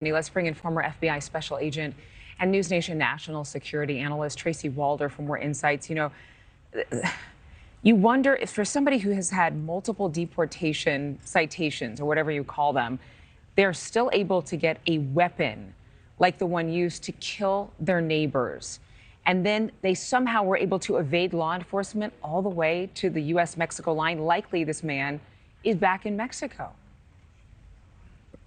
Let's bring in former FBI special agent and NewsNation national security analyst Tracy Walder for more insights. You wonder if for somebody who has had multiple deportation citations or whatever you call them, they're still able to get a weapon like the one used to kill their neighbors. And then they somehow were able to evade law enforcement all the way to the U.S.-Mexico line. Likely this man is back in Mexico.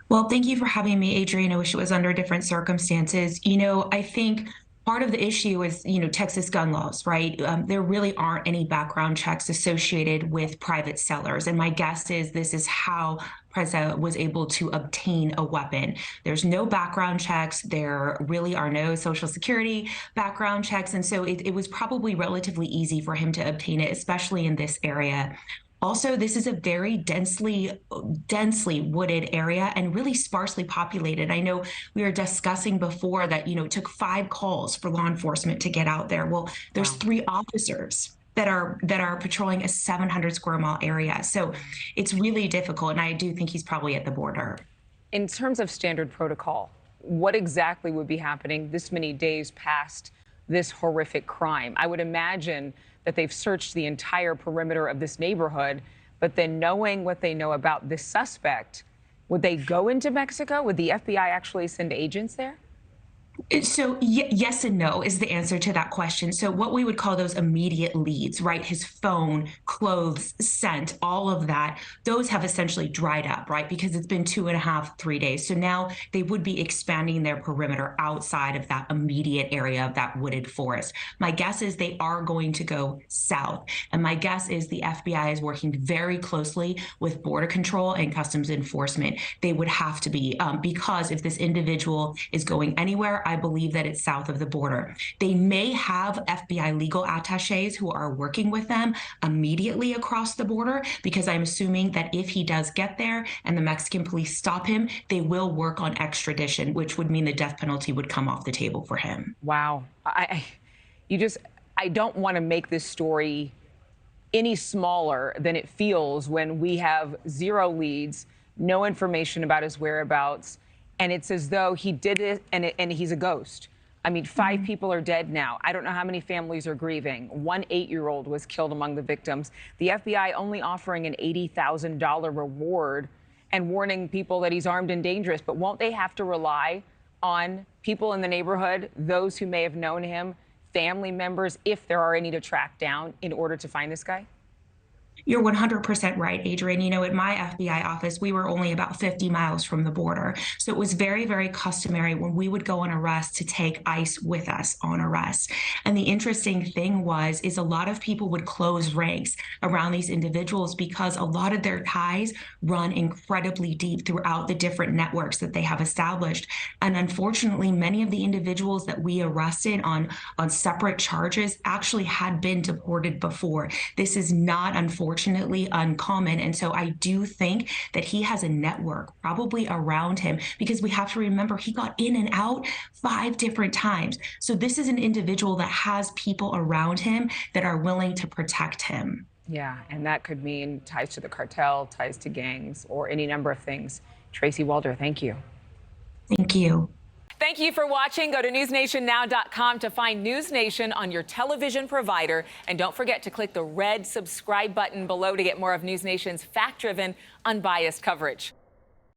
Well, thank you for having me, Adrienne. I wish it was under different circumstances. I think part of the issue is, Texas gun laws, right? There really aren't any background checks associated with private sellers. And my guess is this is how Preza was able to obtain a weapon. There's no background checks. There really are no Social Security background checks. And so it was probably relatively easy for him to obtain it, especially in this area. Also, this is a very densely wooded area and really sparsely populated. I know we were discussing before that, it took 5 calls for law enforcement to get out there. Well, there's 3 officers that are patrolling a 700 square mile area. So it's really difficult. And I do think he's probably at the border. In terms of standard protocol, what exactly would be happening this many days past this horrific crime? I would imagine that they've searched the entire perimeter of this neighborhood, but then knowing what they know about this suspect, would they go into Mexico? Would the FBI actually send agents there? So yes and no is the answer to that question. So what we would call those immediate leads, right? His phone, clothes, scent, all of that, those have essentially dried up, right? Because it's been 2.5, 3 days. So now they would be expanding their perimeter outside of that immediate area of that wooded forest. My guess is they are going to go south. And my guess is the FBI is working very closely with Border Control and Customs Enforcement. They would have to be, because if this individual is going anywhere, I believe that it's south of the border. They may have FBI legal attachés who are working with them immediately across the border, because I'm assuming that if he does get there and the Mexican police stop him, they will work on extradition, which would mean the death penalty would come off the table for him. Wow. I don't want to make this story any smaller than it feels when we have 0 leads, no information about his whereabouts. And it's as though he did it and he's a ghost. I mean, 5 people are dead now. I don't know how many families are grieving. One 8-year-old was killed among the victims. The FBI only offering an $80,000 reward and warning people that he's armed and dangerous. But won't they have to rely on people in the neighborhood, those who may have known him, family members, if there are any to track down in order to find this guy? You're 100% right, Adrienne. At my FBI office, we were only about 50 miles from the border. So it was very, very customary when we would go on arrest to take ICE with us on arrest. And the interesting thing is a lot of people would close ranks around these individuals because a lot of their ties run incredibly deep throughout the different networks that they have established. And unfortunately, many of the individuals that we arrested on separate charges actually had been deported before. This is not, unfortunately, uncommon. And so I do think that he has a network probably around him, because we have to remember he got in and out 5 different times. So this is an individual that has people around him that are willing to protect him. Yeah, and that could mean ties to the cartel, ties to gangs, or any number of things. Tracy Walder, thank you. Thank you. Thank you for watching. Go to newsnationnow.com to find NewsNation on your television provider. And don't forget to click the red subscribe button below to get more of NewsNation's fact-driven, unbiased coverage.